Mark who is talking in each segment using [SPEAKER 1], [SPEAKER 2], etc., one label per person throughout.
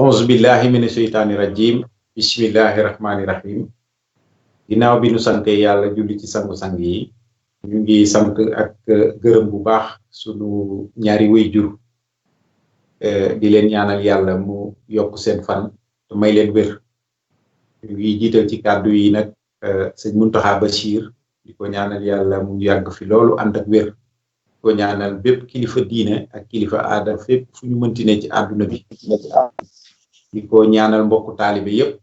[SPEAKER 1] auzu billahi mina sheytaani rajim bismillahi rahmaani rahim ginnaaw bi nu sante yàlla julli ci sangu-sang yi ñu ngi sant ak gërëm bu baax sunu ñaari waajur di leen ñaanal yàlla mu yokk seen fan te may leen wér ñu ngi jiital ci kàddu yi nag sëñ Muntaxa Bachir di ko ñaanal yàlla mu yàgg fi loolu ànd ak wér di ko ñaanal bépp kilifa diine ak kilifa aada fépp fu ñu mënti ne ci àdduna bi di ko ñaanal mbokku taalibe yépp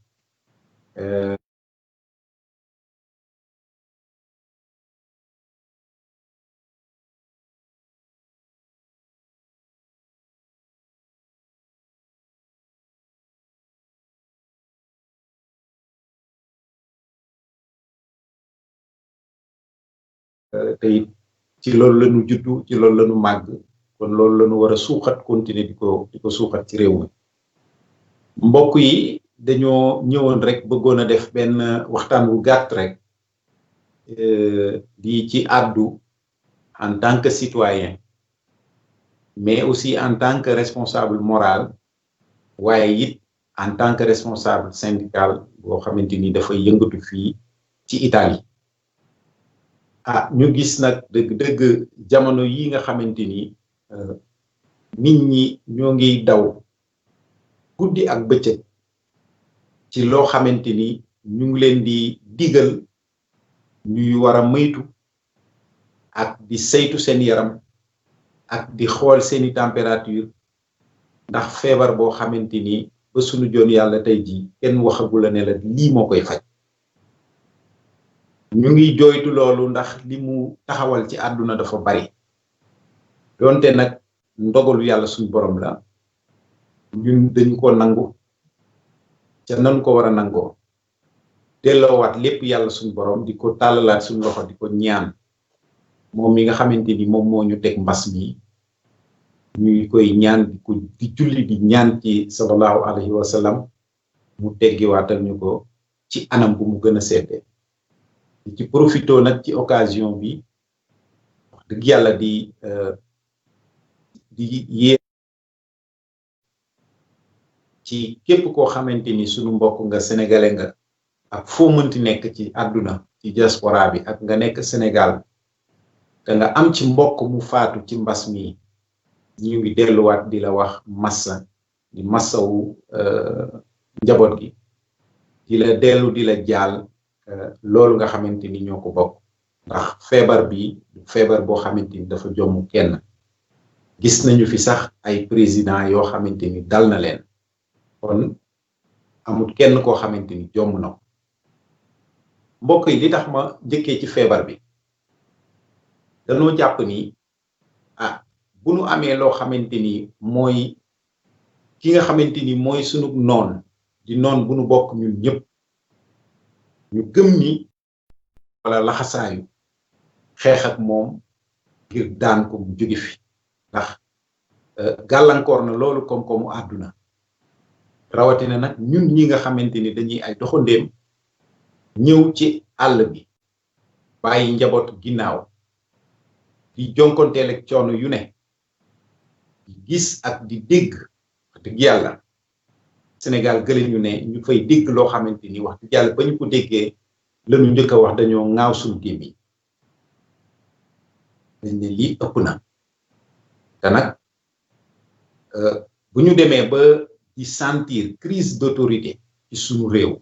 [SPEAKER 1] te it ci loolu lañu juddu ci loolu lañu màgg kon loolu lañu war a suuxat continuer di ko suuxat ci réew mi mbokk yi dañoo ñëwoon rek bëggoon a def benn waxtaan wu gàtt rek di ci àddu en tant que citoyen mais aussi en tant que responsable moral waaye it en tant que responsable syndical boo xamante ni dafay yëngatu fii ci Italie ñu gis nag dëgg jamono yi nga xamante ni nit ñi ñoo ngi daw guddi ak bëccëg ci loo xamante ni ñu ngi leen di digal ñuy war a moytu ak di saytu seen yaram ak di xool seeni température ndax feebar boo xamante ni ba sunu joon yàlla tey ji kenn waxagul la ne la lii moo koy faj ñu ngi jooytu loolu ndax li mu taxawal ci àdduna dafa bari doonte nag ndogalu yàlla suñu borom la ñun dañu ko nangu ca nan ko war a nangoo delloowaat lépp yàlla suñu borom di ko tàllalaat suñu loxo di ko ñaan moom mi nga xamante ni moom moo ñu teg mbas mi ñuy koy ñaan di julli di ñaan ci sallallahu alayhi wa sallam mu teggiwaatal ñu ko ci anam bu mu gën a seete di ci profito nag ci occasion bi wax dëgg yàlla di yee ci képp koo xamante ni sunu mbokk nga sénégalais nga ak foo mënti nekk ci àdduna ci diaspora bi ak nga nekk Sénégal te nga am ci mbokk mu faatu ci mbas mi ñu ngi delluwaat di la wax massa di massawu njaboot gi di la dellu di la jaal loolu nga xamante ni ñoo ko bokk ndax feebar bi feebar boo xamante ni dafa jomm kenn gis nañu fi sax ay président yoo xamante ni dal na leen kon amul kenn koo xamante ni jomm na ko mbokk yi li tax ma njëkkee ci feebar bi dañoo jàpp ni bu nu amee loo xamante ni mooy ki nga xamante ni mooy sunu noon di noon bu nu bokk ñun ñëpp ñu gëm ni wala laxasaayu xeex ak moom ngir daan ko mu jóge fi ndax gàllankoor na loolu koom-koomu àdduna rawatina nag ñun ñi nga xamante ni dañuy ay doxandéem ñëw ci àll bi bàyyi njaboot ginnaaw di jonkonteel ak coono yu ne di gis ak di dégg wax dëgg yàlla Sénégal gële ñu ne ñu fay dégg loo xamante ni wax dëgg yàlla ba ñu ko déggee lañu njëkk a wax dañoo ŋaaw suñu gémmiñ dañ ne lii ëpp na te nag bu ñu demee ba di sentir crise d'autorité ci suñu réew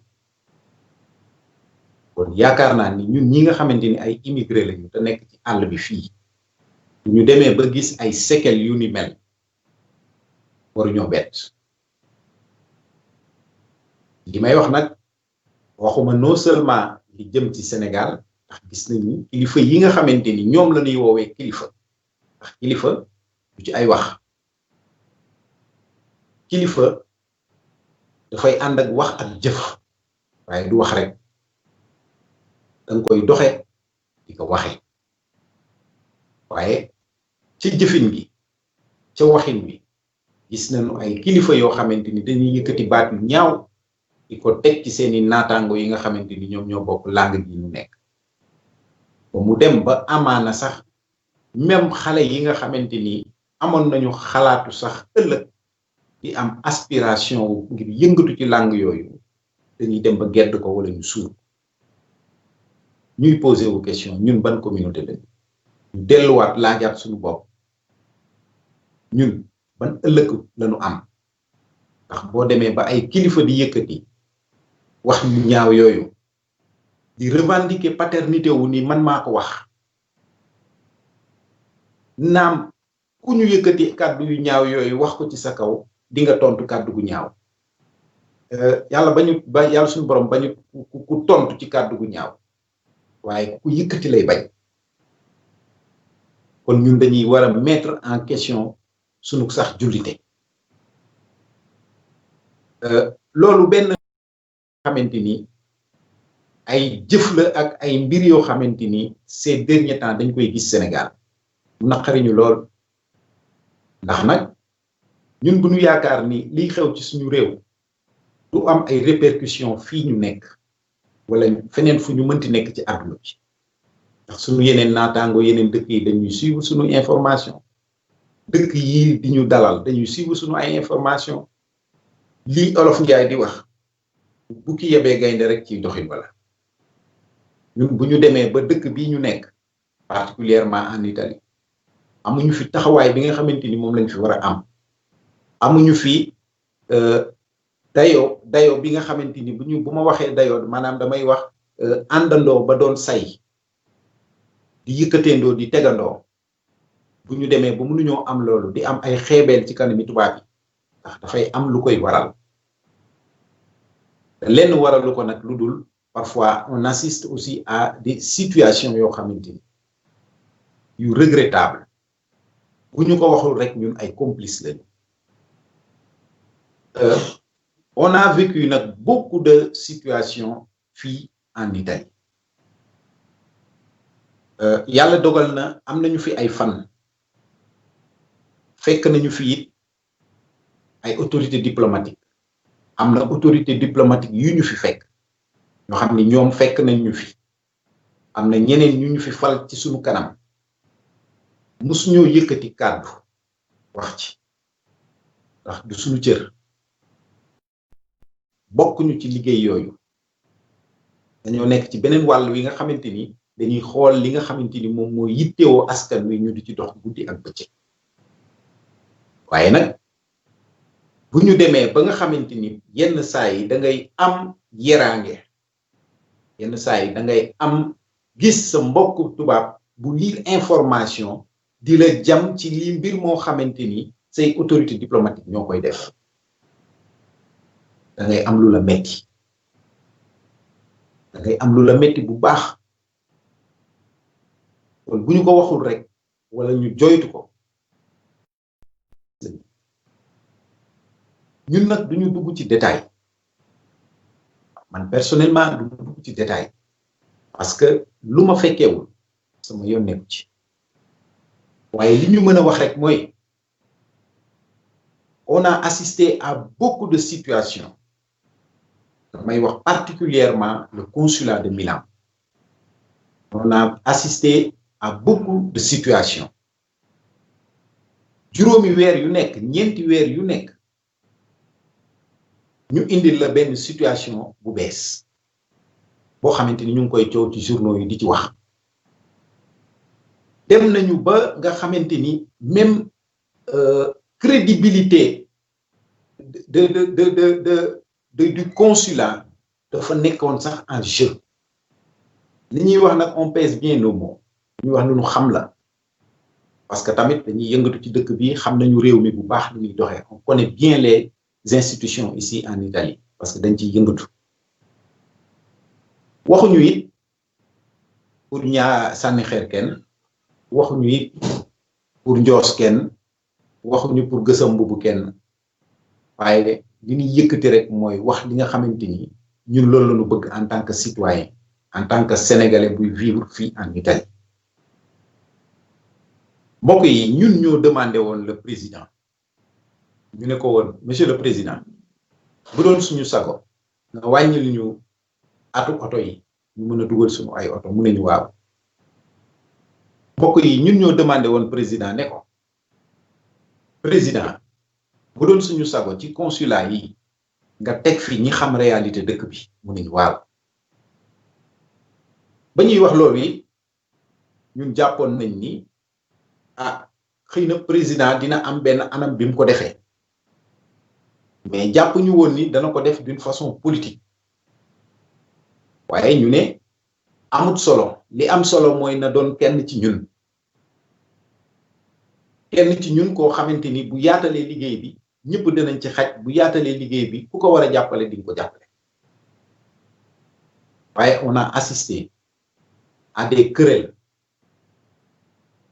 [SPEAKER 1] kon yaakaar naa ni ñun ñi nga xamante ni ay immigré lañu te nekk ci àll bi fii bu ñu demee ba gis ay séquelles yu ni mel waruñoo bett li may wax nag waxuma non seulement li jëm ci Sénégal ndax gis nañu kilifa yi nga xamante ni ñoom la ñuy woowee kilifa ndax kilifa du ci ay wax kilifa dafay ànd ak wax ak jëf waaye du wax rek danga koy doxe di ko waxe waaye ca jëfin gi ca waxin bi gis nañu ay kilifa yoo xamante ni dañuy yëkkati baat yu ñaaw di ko teg ci seeni naataango yi nga xamante ni ñoom ñoo bokk langue gi ñu nekk ba mu dem ba amaana sax même xale yi nga xamante ni amoon nañu xalaatu sax ëllëg di am aspiration ngir yëngatu ci langue yooyu dañuy dem ba gedd ko wala ñu suur ñuy posé wu question ñun ban communauté lañu ñu delluwaat laajaat suñu bopp ñun ban ëllëg lañu am ndax boo demee ba ay kilifa di yëkkati wax ñu ñaaw yooyu di revendiquer paternité wu ni man maa ko wax naam ku ñu yëkkati kàddu yu ñaaw yooyu wax ko ci sa kaw di nga tontu kàddu gu ñaaw yàlla suñu borom bañu ku tontu ci kàddu gu ñaaw waaye ku yëkkati lay bañ kon ñun dañuy war a mettre en question suñu sax jullite loolu benn xamante ni ay jëf la ak ay mbir yoo xamante ni ces derniers temps dañ koy gis Sénégal mu naqariñu lool ndax nag ñun bu ñu yaakaar ni liy xew ci suñu réew du am ay répercussions fii ñu nekk wala feneen fu ñu mënti nekk ci àdduna bi ndax suñu yeneen naataango yeneen dëkk yi dañuy suivre suñu information dëkk yi di ñu dalal dañuy suivre suñu ay information lii olof Njaay di wax bu ki yebee gaynde rek ci doxin wala ñun bu ñu demee ba dëkk bii ñu nekk particulièrement en Italie amuñu fi taxawaay bi nga xamante ni moom lañ fi war a am amuñu fi dayoo bi nga xamante ni bu ma waxee dayoo maanaam damay wax àndandoo ba doon say di yëkkateendoo di tegandoo bu ñu demee ba mënuñoo am loolu di am ay xeebeel ci kanami tubaab yi ndax dafay am lu koy waral lenn waralu ko nag lu dul parfois on assiste aussi à des situations yoo xamante ni yu regrettable bu ñu ko waxul rek ñun ay complices lañu on a vécu nag beaucoup de situations fii en Italie yàlla dogal na am nañu fi ay fan fekk nañu fi it ay autorité diplomatique am na autorité diplomatique yu ñu fi fekk ñoo xam ne ñoom fekk nañ ñu fi am na ñeneen ñu fi fal ci suñu kanam musuñoo yëkkati kàddu wax ci ndax du suñu cër bokkuñu ci liggéey yooyu dañoo nekk ci beneen wàll wi nga xamante ni dañuy xool li nga xamante ni moom mooy yittewoo askan wi ñu di ci dox guddi ak bëccëg waaye nag bu ñu demee ba nga xamante ni yenn saa yi da ngay am yeraange yenn saa yi da ngay am gis sa mbokk tubaab bu lire information di la jam ci lii mbir moo xamante ni say autorité diplomatique ñoo koy def da ngay am lu la metti da ngay am lu la metti bu baax kon bu ñu ko waxul rek wala ñu joytu ko ñun nag duñu dugg ci détail man personnellement du dugg ci détail parce que lu ma fekkeewul sama yoon nekku ci waaye li ñu mën a wax rek mooy on a assisté à beaucoup de situations damay wax particulièrement le consulat de Milan on a assisté à beaucoup de situations juróomi weer yu nekk ñeenti weer yu nekk ñu indil la benn situation bu bees boo xamante ni ñu ngi koy coow ci journaux yi di ci wax dem nañu ba nga xamante ni même crédibilité du consulat dafa nekkoon sax en jeu li ñuy wax nag on pèse bien nos mots ñuy wax lu ñu xam la parce que tamit dañuy yëngatu ci dëkk bi xam nañu réew mi bu baax lu ñuy doxee on connaît bien les institutions ici en Italie parce que dañ ciy yëngatu waxuñu it pour ñaa sànni xeer kenn waxuñu it pour njoos kenn waxuñu pour gësam mbubu kenn waaye li ñuy yëkkati rek mooy wax li nga xamante ni ñun loolu la ñu bëgg en tant que citoyen en tant que sénégalais buy vivre fii en Italie mbokk yi ñun ñoo demandé woon le président ñu ne ko woon monsieur le président bu doon suñu sago nga wàññil ñu atu oto yi ñu mën a dugal suñu ay oto mu ne ñu waaw mbokk yi ñun ñoo demandé woon président ne ko président bu doon suñu sago ci consulat yi nga teg fi ñi xam réalité dëkk bi mu ne ñu waaw ba ñuy wax loolu yi ñun jàppoon nañ ni xëy na président dina am benn anam bi mu ko defee mais jàpp ñu woon ni dana ko def d'une façon politique waaye ñu ne amut solo li am solo mooy na doon kenn ci ñun koo xamante ni bu yaatalee liggéey bi ñëpp dinañ ci xaj bu yaatalee liggéey bi ku ko war a jàppale di nga ko jàppale waaye on a assisté à des querelles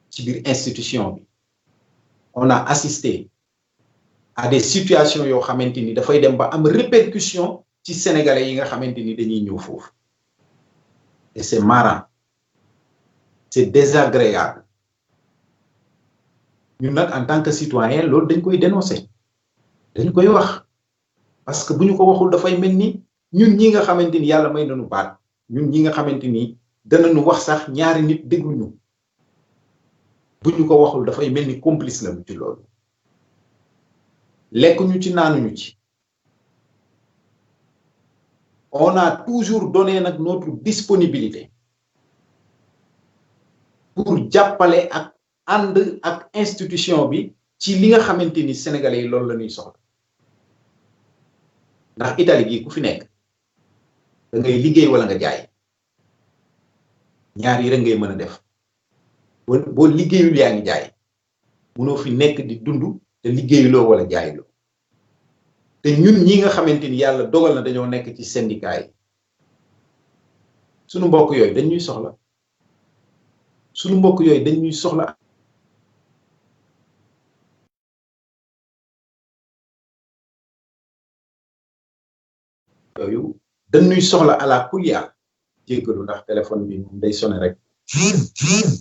[SPEAKER 1] ci biir institution bi on a assisté à des situations yoo xamante ni dafay dem ba am répercussion ci sénégalais yi nga xamante ni dañuy ñëw foofu et c'est marrant c'est désagréable ñun nag en tant que citoyen loolu dañ koy dénoncer dañ koy wax parce que bu ñu ko waxul dafay mel ni ñun ñi nga xamante ni yàlla may nañu baat ñun ñi nga xamante ni danañu wax sax ñaari nit dégluñu bu ñu ko waxul dafay mel ni complice la ci loolu lekkuñu ci naanuñu ci on a toujours donné nag notre disponibilité pour jàppale ak ànd ak institution bi ci li nga xamante ni sénégalais yi loolu la ñuy soxla ndax Italie gi ku fi nekk da ngay liggéey wala nga jaay ñaar yi rek ngay mën a def boo liggéeyul yaa ngi jaay mënoo fi nekk di dund te liggéeyuloo wala jaayuloo te ñun ñi nga xamante ni yàlla dogal na dañoo nekk ci syndicat yi suñu mbokk yooyu dañuy soxla suñu mbokk yooyu dañuy soxla yooyu dañuy soxla à la kuliya jéggalu ndax téléphone bi moom day sonné rek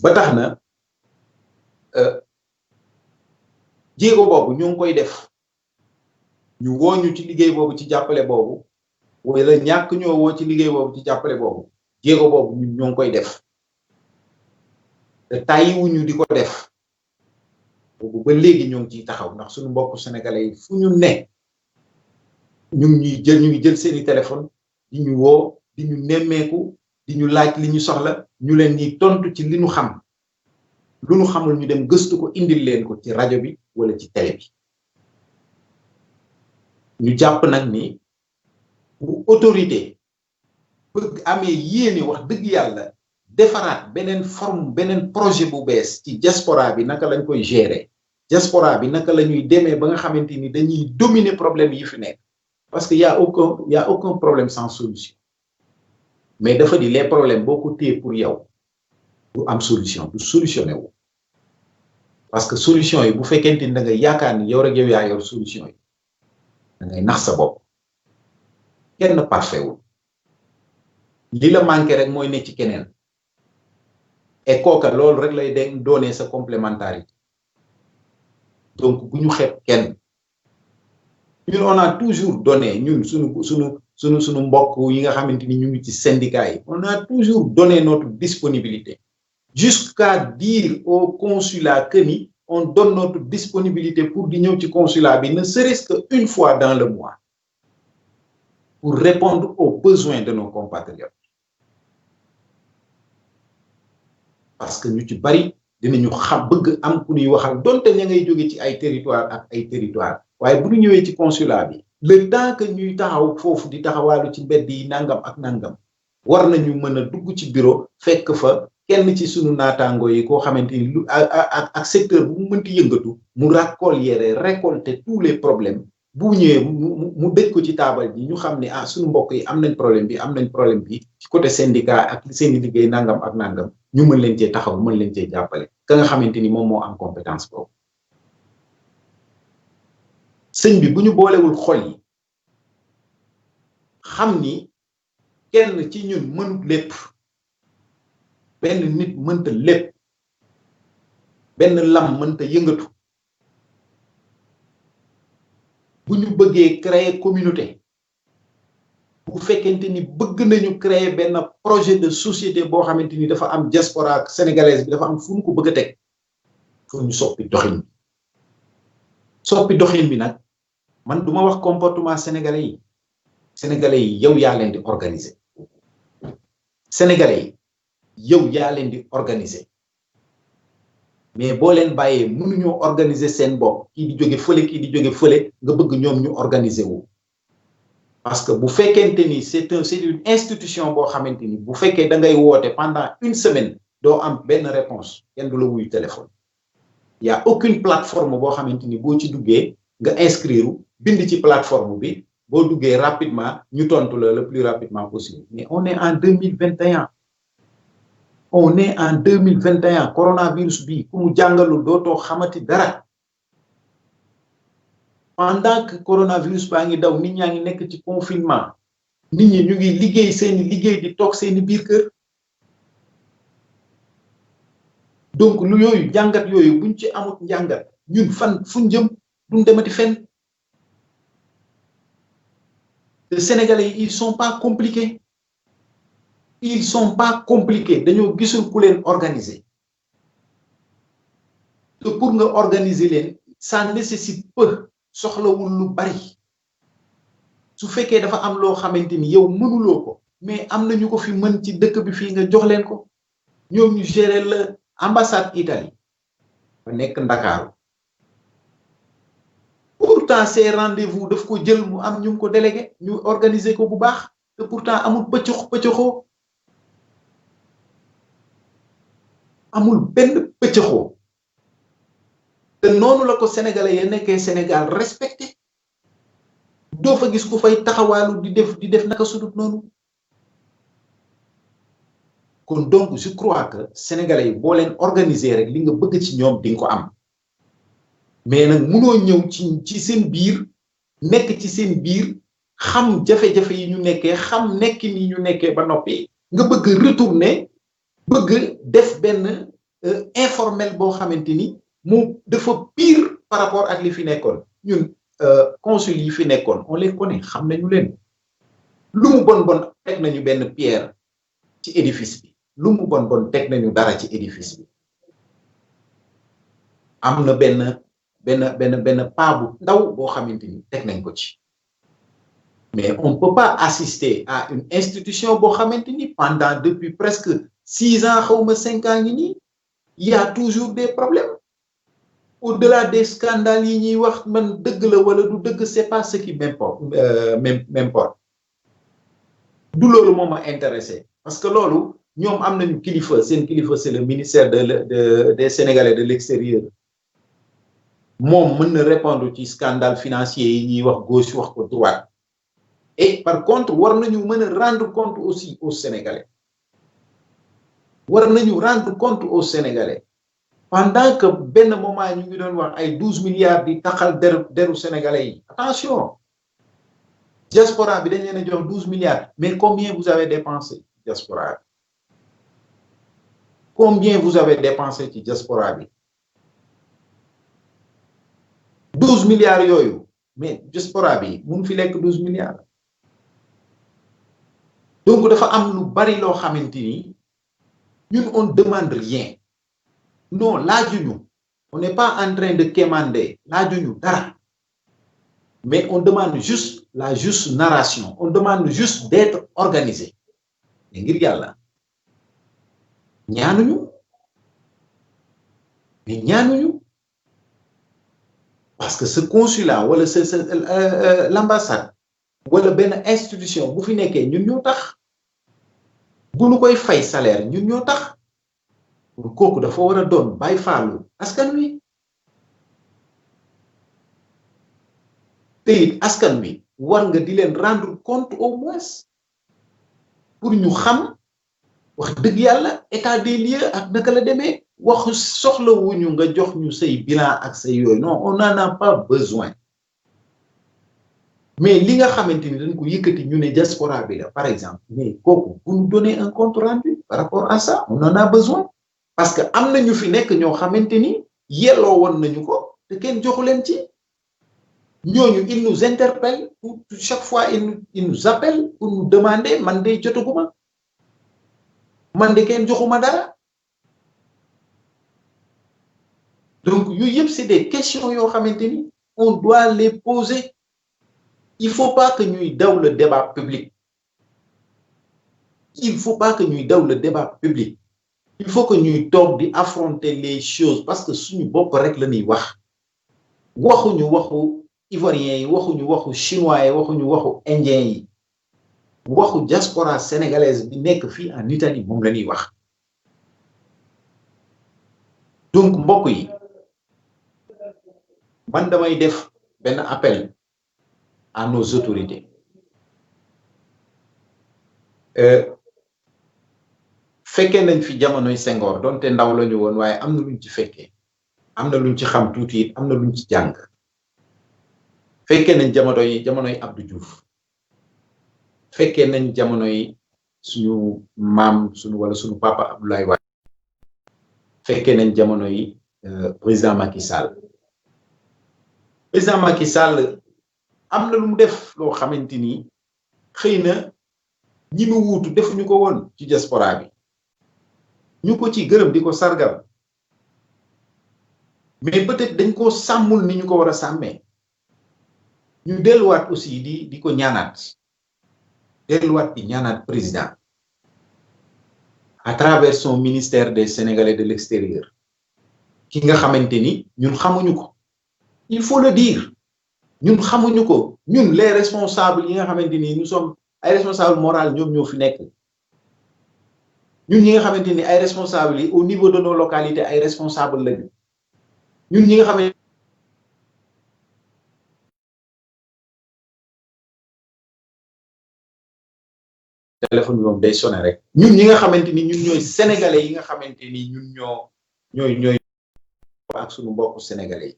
[SPEAKER 1] ba tax na jéego boobu ñu ngi koy def ñu woo ñu ci liggéey boobu ci jàppale boobu wala ñàkk ñoo woo ci liggéey boobu ci jàppale boobu jéego boobu ñun ñoo ngi koy def te tàyyiwuñu di ko def boobu ba léegi ñoo ngi ciy taxaw ndax suñu mbokku sénégalais yi fu ñu ne ñu ngi jël seeni téléphone di ñu woo di ñu nemmeeku di ñu laaj li ñu soxla ñu leen di tontu ci li ñu xam lu ñu xamul ñu dem gëstu ko indil leen ko ci rajo bi wala ci télé bi ñu jàpp nag ni bu autorité bëgg amee yéene wax dëgg yàlla defaraat beneen forme beneen projet bu bees ci diaspora bi naka lañ koy gérer diaspora bi naka la ñuy demee ba nga xamante ni dañuy dominer problème yi fi nekk parce que y a aucun problème sans solution mais dafa di les problèmes boo ko téye pour yow du am solution du solutionné wu parce que solution yi bu fekkente ni da nga yaakaar ni yow rek yow yaa yor solution yi da ngay nax sa bopp kenn parfait wul li la manqué rek mooy ne ci keneen et kooka loolu rek lay de doonee sa complémentarité donc bu ñu xeeb kenn ñun on a toujours donné ñun suñu mbokk yi nga xamante ni ñu ngi ci syndicat yi on a toujours donné notre disponibilité jusqu'à dire au consulat que ni on donne notre disponibilité pour di ñëw ci consulat bi ne serait-ce que une fois dans le mois pour répondre aux besoins de nos compatriotes parce que ñu ci bari dinañu xam bëgg am ku ñuy waxal donte ña ngay jóge ci ay territoire ak ay territoire waaye bu ñu ñëwee ci consulat bi le temps que ñuy taxaw foofu di taxawaalu ci mbedd yi nangam ak nangam war nañu mën a dugg ci bureau fekk fa kenn ci sunu naataango yi koo xamante ni lu ak secteur bu mu mënti yëngatu mu récolter tous les problèmes bu ñëwee mu dëj ko ci taabal ji ñu xam ne ah suñu mbokk yi am nañ problème bi ci côté syndicat ak seeni liggéey nangam ak nangam ñu mën leen cee taxaw mën leen cee jàppale ka nga xamante ni moom moo am compétence boobu sëñ bi bu ñu boolewul xol yi xam ni kenn ci ñun mënut lépp benn nit mënta lépp benn lam mënta yëngatu bu ñu bëggee créer communauté bu fekkente ni bëgg nañu créer benn projet de société boo xamante ni dafa am diaspora sénégalaise bi dafa am fu ñu ko bëgg a teg fu ñu soppi doxin bi nag man duma wax comportement sénégalais yi yow yaa leen di organiser sénégalais yi yow yaa leen di organiser mais boo leen bàyyee mënuñoo organiser seen bopp kii di jóge fële nga bëgg ñoom ñu organiser wu parce que bu fekkente ni c'est une institution boo xamante ni bu fekkee da ngay woote pendant une semaine doo am benn réponse kenn du la wuyu téléphone y a aucune plateforme boo xamante ni boo ci duggee nga inscrire bind ci plateforme bi boo duggee rapidement ñu tontu la le plus rapidement possible mais on est en 2021 coronavirus bi ku mu jàngalul dootoo xamati dara pendant que coronavirus baa ngi daw nit ñaa ngi nekk ci confinement nit ñi ñu ngi liggéey seeni liggéey di toog seeni biir kër donc lu yooyu jàngat yooyu buñ ci amut njàngat ñun fuñ jëm duñ demati fenn les Sénégalais ils sont pas compliqués dañoo gisul ku leen organiser te pour nga organiser leen ça nécessite peu soxlawul lu bari su fekkee dafa am loo xamante ni yow mënuloo ko mais am na ñu ko fi mën ci dëkk bi fii nga jox leen ko ñoom ñu gérer la ambassade Italie ba nekk Ndakaaru pourtant ces rendez-vous daf ko jël mu am ñu ngi ko délégué ñu organiser ko bu baax te pourtant amul pëccëxoo amul benn pëccëxoo te noonu la ko sénégalais ya nekkee Sénégal respecté doo fa gis ku fay taxawaalu di def naka sudut noonu kon donc je crois que sénégalais yi boo leen organiser rek li nga bëgg ci ñoom di nga ko am mais nag munoo ñëw ci seen biir nekk ci seen biir xam jafe-jafe yi ñu nekkee xam nekkin yi ñu nekkee ba noppi nga bëgg retourner bëgg def benn informel boo xamante ni mu dafa pire par rapport ak li fi nekkoon ñun consul yi fi nekkoon on les connaît xam nañu leen lu mu bon bon teg nañu benn pierre ci édifice bi lu mu bon bon teg nañu dara ci édifice bi am na benn pas bu ndaw boo xamante ni teg nañ ko ci mais on ne peut pas assister à une institution boo xamante ni pendant depuis presque 6 ans xawma 5 ans ngi nii il y a toujours des problèmes au-delà des scandales yi ñuy wax man dëgg la wala du dëgg c'est pas ce qui m'importe du loolu moo ma intéressé parce que loolu ñoom am nañu kilifa seen kilifa c'est le ministère des Sénégalais de l'extérieur moom mën na répondre ci scandale financier yi ñuy wax gauche wax ko droite et par contre war nañu mën a rendre compte aussi aux Sénégalais war nañu rendre compte aux Sénégalais pendant que benn moment ñu ngi doon wax ay 12 milliards di taxal deru Sénégalais yi attention diaspora bi dañ leen a jox 12 milliards mais combien vous avez dépensé diaspora bi combien vous avez dépensé ci diaspora bi 12 milliards yooyu mais diaspora bi mun fi lekk 12 milliards donc dafa am lu bari loo xamante ni ñun on demande rien non laajuñu on n'est pas en train de quémander laajuñu dara mais on demande juste la juste narration on demande juste d'être organisé mais ngir yàlla ñaanuñu mais ñaanuñu parce que ce consulat wala l'ambassade wala benn institution bu fi nekkee ñun ñoo tax bu ñu koy fay salaire ñun ñoo tax kooku dafa war a doon bàyyi faalu askan wi te it askan wi war nga di leen rendre compte au moins pour ñu xam wax dëgg yàlla état des lieux ak naka la demee wax soxla wuñu nga jox ñu say bilan ak say yooyu non on n'en a pas besoin mais li nga xamante ni dañ ko yëkkati ñu ne diaspora bi la par exemple mais kooku pour nous donner un compte rendu par rapport à ça on en a besoin parce que am na ñu fi nekk ñoo xamante ni yelloo woon nañu ko te kenn joxu leen ci ñooñu ils nous interpellent pour chaque fois ils nous appellent pour nous demander man de jotaguma man de kenn joxuma dara donc yooyu yëpp c'est des questions yoo xamante ni on doit les poser il faut pas que ñuy daw le débat public il faut pas que ñuy daw le débat public il faut que ñuy toog di affronter les choses parce que suñu bopp rek la ñuy wax waxuñu waxu ivoiriens yi waxuñu waxu chinois yi waxuñu waxu indiens yi waxu diaspora sénégalaise bi nekk fii en Italie moom la ñuy wax donc mbokk yi man damay def benn appel à nos autorités fekkee nañ fi jamonoy Senghor donte ndaw la ñu woon waaye am na luñ ci fekkee am na luñ ci xam tuuti it am na luñ ci jàng fekkee nañ jamonoy Abdou Diouf fekkee nañ jamonoy suñu maam suñu wala suñu papa Abdoulaye Wade fekkee nañ jamonoy président Macky Sall am na lu mu def loo xamante ni xëy na ñi mu wuutu defuñu ko woon ci diaspora bi ñu ko ci gërëm di ko sargal mais peut-être dañ ko sàmmul ni ñu ko war a sàmmee ñu delluwaat aussi di ko ñaanaat delluwaat di ñaanaat président à travers son ministère des Sénégalais de l'extérieur ki nga xamante ni ñun xamuñu ko il faut le dire ñun xamuñu ko ñun les responsables yi nga xamante ni nous sommes ay responsables moraux ñoom ñoo fi nekk ñun ñi nga xamante ni ay responsables yi au niveau de nos localités ay responsables lañu ñun ñi nga xamante téléphone bi moom day sonné rek ñun ñi nga xamante ni ñun ñooy sénégalais yi nga xamante ni ñun ñooy ak suñu mbokku sénégalais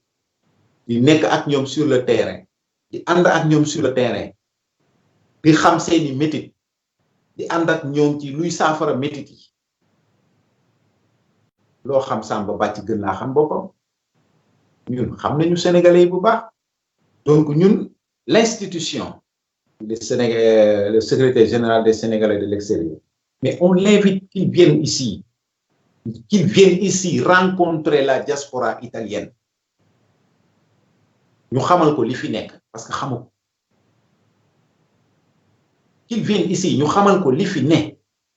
[SPEAKER 1] yi di nekk ak ñoom sur le terrain di ànd ak ñoom sur le terrain di xam seeni métit di ànd ak ñoom ci luy saafara métit yi loo xam Samba bàcc gën laa xam boppam ñun xam nañu sénégalais bu baax donc ñun l'institution le secrétaire général des Sénégalais de l'extérieur mais on l'invite qu'il vienne ici rencontrer la diaspora italienne ñu xamal ko li fi nekk parce que xamu ko qu'il vienne ici ñu xamal ko li fi ne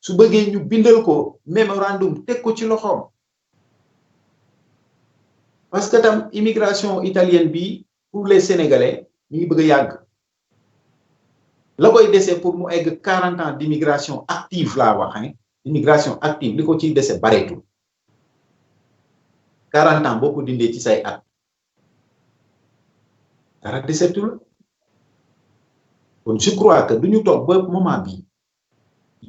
[SPEAKER 1] su bëggee ñu bindal ko mémorandum teg ko ci loxoom parce que tam immigration italienne bi pour les Sénégalais ñu ngi bëgg a yàgg la koy dese pour mu egg 40 ans d'immigration active laa wax hein immigration active li ko ciy dese bareetul 40 ans boo ko dindee ci say at dara desetul kon je crois que duñu toog ba moment bi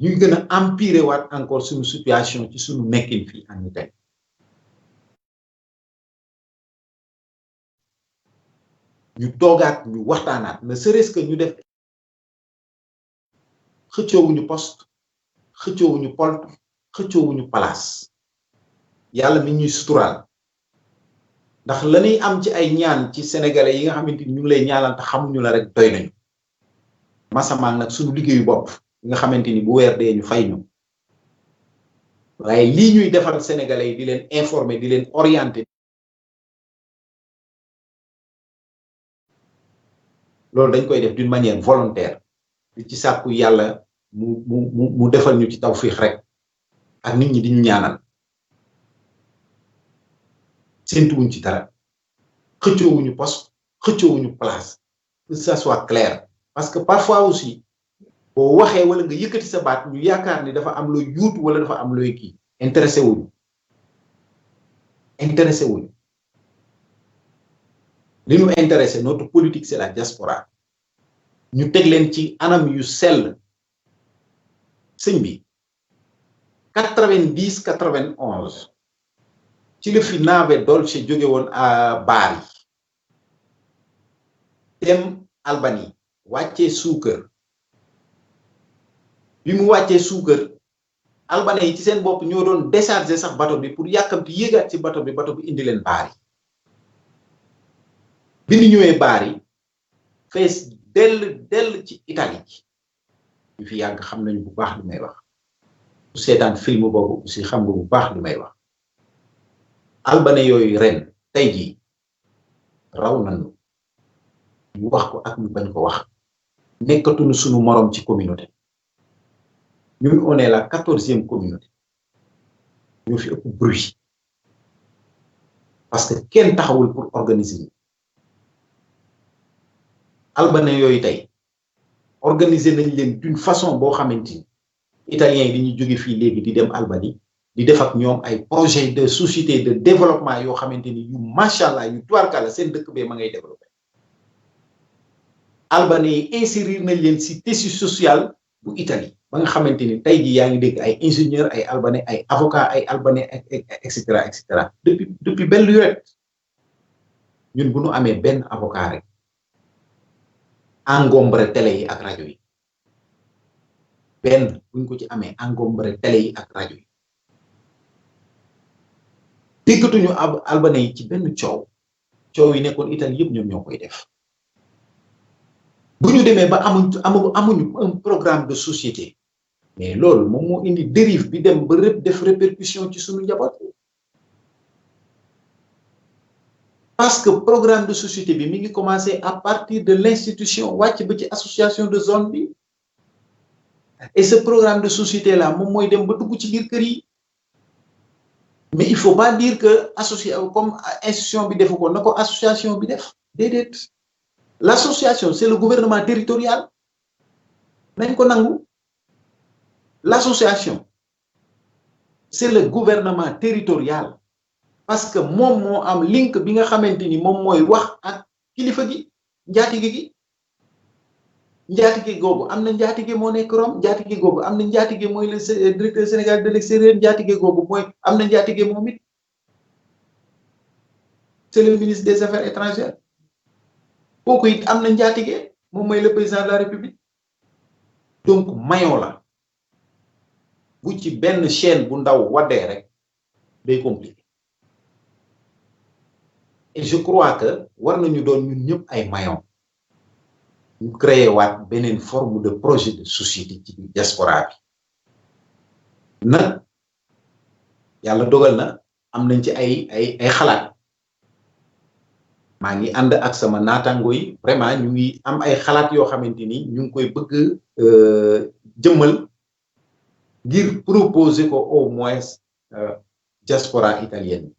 [SPEAKER 1] ñuy gën a empirer waat encore suñu situation ci suñu nekkin fii en Italie ñu toogaat ñu waxtaanaat ne serait-ce que ñu def xëccoowuñu poste xëccoowuñu polte xëccoowuñu place yàlla mi ñuy suturaal ndax la ñuy am ci ay ñaan ci sénégalais yi nga xamante ni ñu ngi lay ñaanal te xamuñu la rek doy nañu masamaan nag suñu liggéeyu bopp nga xamante ni bu weer dee ñu fay ñu waaye lii ñuy defal sénégalais yi di leen informer di leen orienter loolu dañ koy def d'une manière volontaire di ci sàkku yàlla mu defal ñu ci tawfiix rek ak nit ñi di ñu ñaanal séntuwuñ ci dara xëccoowuñu poste xëccoowuñu place que ça soit clair parce que parfois aussi boo waxee wala nga yëkkati sa baat ñu yaakaar ni dafa am looy yuutu wala dafa am looy kii intéressé wuñu li ñu intéressé notre politique c'est la diaspora ñu teg leen ci anam yu sell sëñ bi 90 91 ci la fi nave Dolce jóge woon à Bari dem Albanie wàccee suukar bi mu wàccee suukar albanais yi ci seen bopp ñoo doon décharger sax bateau bi pour yàkkamti yéegaat ci bateau bi indi leen Bari bi ñu ñëwee Bari fees dell ci Italie ñu fi yàgg xam nañu bu baax li may wax bu seetaan film boobu aussi xam nga bu baax li may wax albanais yooyu ren tey jii raw nañu ñu wax ko ak ñu bañ ko wax nekkatuñu suñu morom ci communauté ñun on est la 14e communauté ñoo fi ëpp bruit parce que kenn taxawul pour organiser albanais yooyu tey organiser nañ leen d'une façon boo xamante ni italiens yi dañuy jóge fii léegi di dem Albanie di def ak ñoom ay projet de société de développement yoo xamante ni yu macha allah yu tubaarkàlla seen dëkk bee ma ngay développé albanais yi insérir nañ leen si tissu social bu Italie ba nga xamante ni tey jii yaa ngi dégg ay ingénieur ay albanais ay avocat ay albanais et cetera depuis belle lurette ñun bu ñu amee benn avocat rek engombre télé yi ak rajo yi benn buñ ko ci amee engombre télé yi ak rajo yi déggatuñu albanais yi ci benn coow yi nekkoon Italie yëpp ñoom ñoo koy def bu ñu demee ba amuñu un programme de société mais loolu moom moo indi dérive bi dem ba def répercussion ci suñu njaboot parce que programme de société bi mi ngi commencé à partir de l'institution wàcc ba ci association de zone bi et ce programme de société là moom mooy dem ba dugg ci biir kër yi mais il faut pas dire que comme institution bi defu ko na ko association bi def déedéet l'association c'est le gouvernement territorial nañ ko nangu l'association c'est le gouvernement territorial parce que moom moo am link bi nga xamante ni moom mooy wax ak kilifa gi njaatige googu am na njaatige moo nekk Rome njaatige googu am na njaatige mooy le directeur sénégalais de l'extérieur njaatige googu mooy am na njaatige moom it c'est le ministre des affaires étrangères kooku it am na njaatige moom mooy le président de la république donc maillon la bu ci benn chaîne bu ndaw waddee rek day compliqué et je crois que war nañu doon ñun ñëpp ay maillons ñu créer waat beneen forme de projet de société ci diaspora bi nag yàlla dogal na am nañ ci ay xalaat maa ngi ànd ak sama naataango yi vraiment ñu ngi am ay xalaat yoo xamante ni ñu ngi koy bëgg jëmmal ngir proposer ko au moins diaspora italienne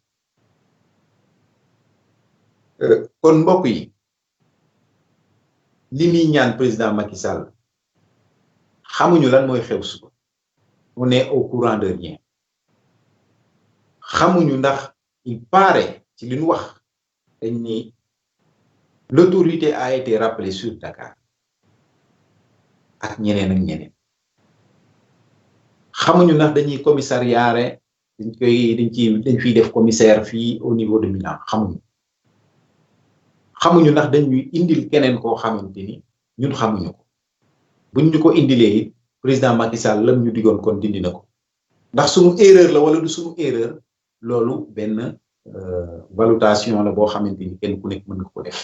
[SPEAKER 1] kon mbokk yi li muy ñaan président Macky Sall xamuñu lan mooy xew suba on est au courant de rien xamuñu ndax il paraît ci li ñu wax dañ ni l'autorité a été rappelée sur Dakar ak ñeneen ak ñeneen xamuñu ndax dañuy commissariat dañ fiy def commissaire fii au niveau de Milan xamuñu ndax dañuy indil keneen koo xamante ni ñun xamuñu ko buñ ñu ko indilee it président Macky Sall lam ñu digoon kon dindi na ko ndax suñu erreur la wala du suñu erreur loolu benn valutation la boo xamante ni kenn ku nekk mën nga ko def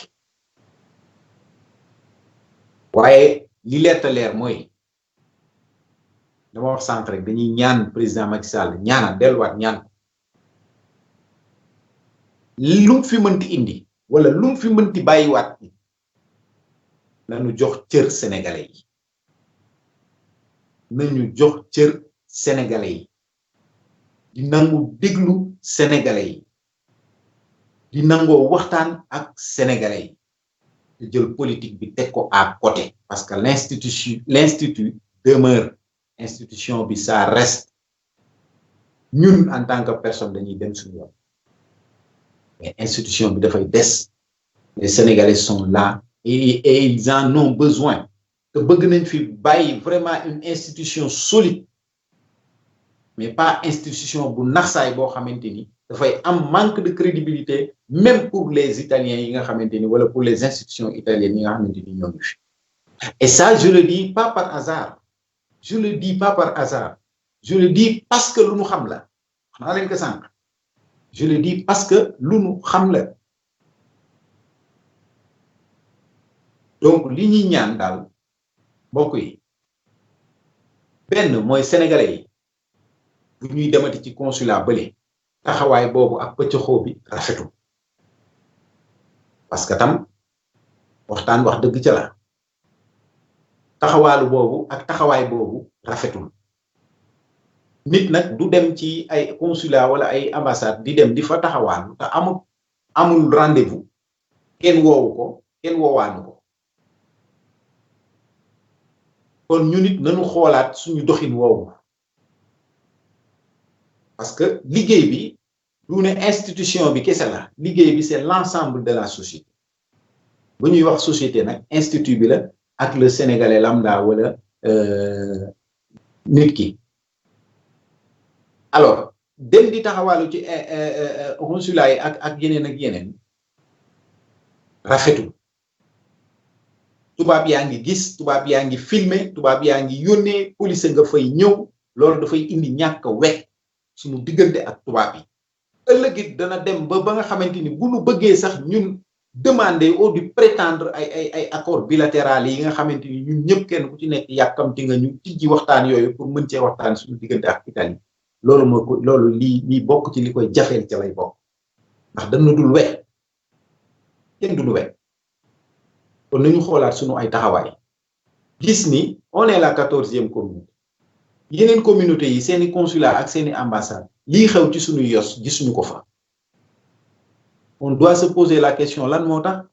[SPEAKER 1] waaye li leer te leer mooy dama wax sànq rek dañuy ñaan président Macky Sall ñaanal delluwaat ñaan lu mu fi mënti indi wala lu mu fi mënti bàyyiwaat nañu jox cër sénégalais yi nañu jox cër sénégalais yi di nangu déglu sénégalais yi di nangoo waxtaan ak sénégalais yi di jël politique bi teg ko à côté parce que l'institut demeure institution bi ça reste ñun en tant que personne dañuy dem suñu yoon mais institution bi dafay des les sénégalais sont là et ils en ont besoin te bëgg nañ fi bàyyi vraiment une institution solide mais pas institution bu naxsaay boo xamante ni dafay am manque de crédibilité même pour les Italiens yi nga xamante ni wala pour les institutions italiennes yi nga xamante ni ñoo ngi fi et ça je le dis pas par hasard je le dis pas par hasard je le dis parce que lu nu xam la xanaa leen ko sànq je le dis parce que lu nu xam la donc li ñuy ñaan daal mbokk yi benn mooy sénégalais yi bu ñuy demati ci consulat bële taxawaay boobu ak pëccëxoo bi rafetul parce que tam waxtaan wax dëgg ca la taxawaalu boobu ak taxawaay boobu rafetul nit nag du dem ci ay consulat wala ay ambassade di dem di fa taxawaalu te amul rendez-vous kenn woowu ko kenn woowaanu ko kon ñu nit nañu xoolaat suñu doxin woowu parce que liggéey bi du ne institution bi kese la liggéey bi c'est l'ensemble de la société bu ñuy wax société nag institut bi la ak le sénégalais lambda wala nit ki alors dem di taxawaalu ci consulat yi ak yeneen rafetul tubaab yaa ngi gis tubaab yaa ngi filmer tubaab yaa ngi yónnee police nga fay ñëw loolu dafay indi ñàkk wekk suñu diggante ak tubaab yi ëllëg it dana dem ba nga xamante ni bu nu bëggee sax ñun demander ou di prétendre ay accord bilatéral yi nga xamante ni ñun ñëpp kenn ku ci nekk yàkkamti nga ñu tijji waxtaan yooyu pour mën cee waxtaan suñu diggante ak Italie loolu moo ko loolu lii bokk ci li koy jafeel ca lay bokk ndax dana dul wekk kenn du wekk kon nañu xoolaat suñu ay taxawaay gis ni on est la 14e communauté yeneen communauté yi seeni consulat ak seeni ambassade lii xew ci suñu yos gisuñu ko fa on doit se poser la question lan moo tax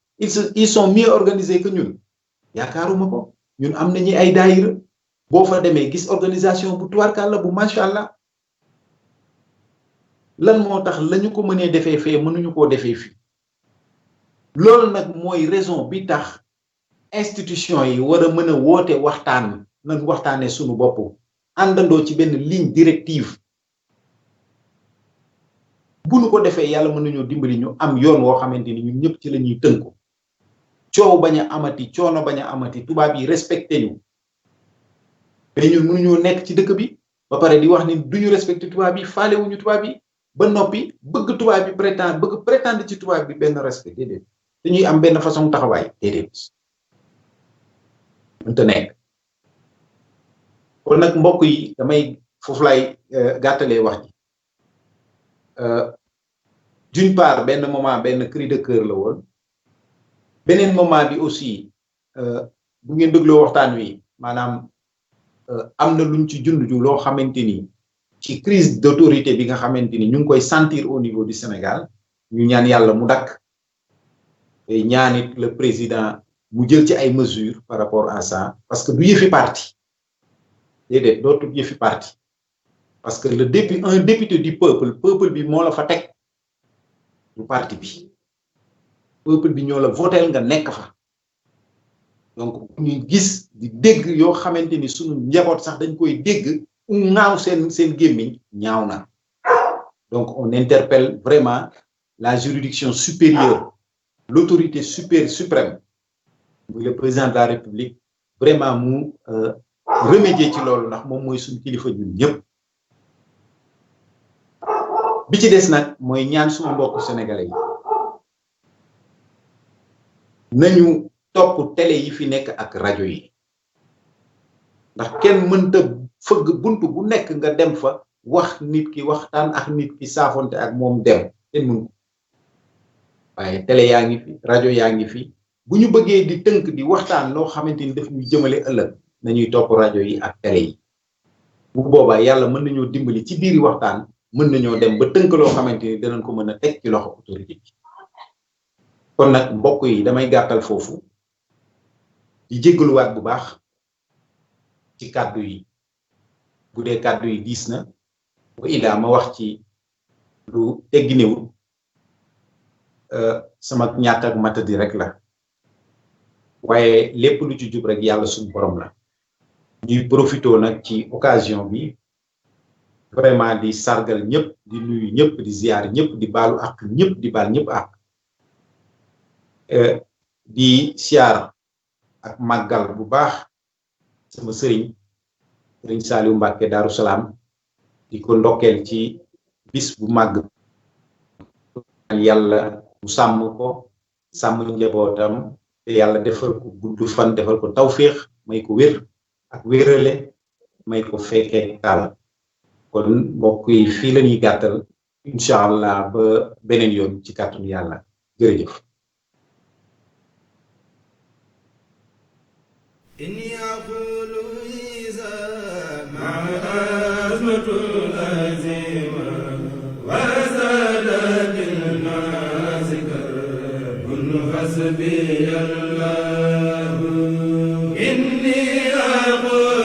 [SPEAKER 1] ils sont mieux organisés que ñun yaakaaruma ko ñun am nañu ay daayira boo fa demee gis organisation bu tubaarkàlla bu macha allah lan moo tax lañu ko mënee defee fee mënuñu koo defee fii loolu nag mooy raison bi tax institution yi war a mën a woote waxtaan nañ waxtaanee suñu bopp àndandoo ci benn ligne directive bu nu ko defee yàlla mën nañoo dimbali ñu am yoon woo xamante ni ñun ñëpp ci la ñuy tënku coow bañ a amati coono bañ a amati tubaab yi respecté ñu mais ñun mënuñoo nekk ci dëkk bi ba pare di wax ni duñu respecté tubaab yi faalewuñu tubaab yi ba noppi bëgg tubaab bi prétendre ci tubaab bi benn respect déedéet dañuy am benn façon taxawaay déedéet mënta nekk kon nag mbokk yi damay foofu lay gàttalee wax ji d'une part benn moment benn cri de cœur la woon beneen moment bi aussi bu ngeen dégloo waxtaan wi maanaam am na luñ ci jund ju loo xamante ni ci crise d'autorité bi nga xamante ni ñu ngi koy sentir au niveau du Sénégal ñu ñaan yàlla mu dakk et ñaanit le président mu jël ci ay mesures par rapport à ça parce que du yëfi parti déedéet dootul yëfi parti parce que un député du peuple bi moo la fa teg du parti bi peuple bi ñoo la votel nga nekk fa donc ñu gis di dégg yoo xamante ni suñu njaboot sax dañ koy dégg ñaaw seen gémmiñ ñaaw na donc on interpelle vraiment la juridiction supérieure l'autorité suprême muy le président de la République vraiment mu remédier ci loolu ndax moom mooy suñu kilifa ñun ñëpp bi ci des nag mooy ñaan suñu mbokku sénégalais yi nañu topp télé yi fi nekk ak rajo yi ndax kenn mënta fëgg buntu bu nekk nga dem fa wax nit ki waxtaan ak nit ki saafonte ak moom dem kenn mën ko waaye télé yaa ngi fi rajo yaa ngi fi bu ñu bëggee di tënk di waxtaan loo xamante ni daf ñuy jëmale ëllëg nañuy topp rajo yi ak télé yi bu boobaa yàlla mën nañoo dimbali ci biiri waxtaan mën nañoo dem ba tënk loo xamante ni danañ ko mën a teg ci loxo autorité bi kon nag mbokk yi damay gàttal foofu di jéggaluwaat bu baax ci kàddu yi bu dee kàddu yi diis na bu ilaa ma wax ci lu tegginewul sama ñàkk ak matadi rek la waaye lépp lu ci jub rek yàlla suñu borom la ñuy profité nag ci occasion bi vraiment di sargal ñëpp di nuyu ñëpp di ziar ñëpp di baalu ak ñëpp di baal ñëpp ak di siyaar ak màggal bu baax sama sëriñ Saliou Mbacke Darou Salaam di ko ndokkeel ci bis bu màgg yàlla mu sàmm ko sàmm njabootam te yàlla defal ko gudd fan defal ko tawféex may ko wér ak wérale may ko fekkee taal kon mbokk yi fii la ñuy gàttal incha allah ba beneen yoon ci kàttanu yàlla jërëjëf.
[SPEAKER 2] حسبي الله إني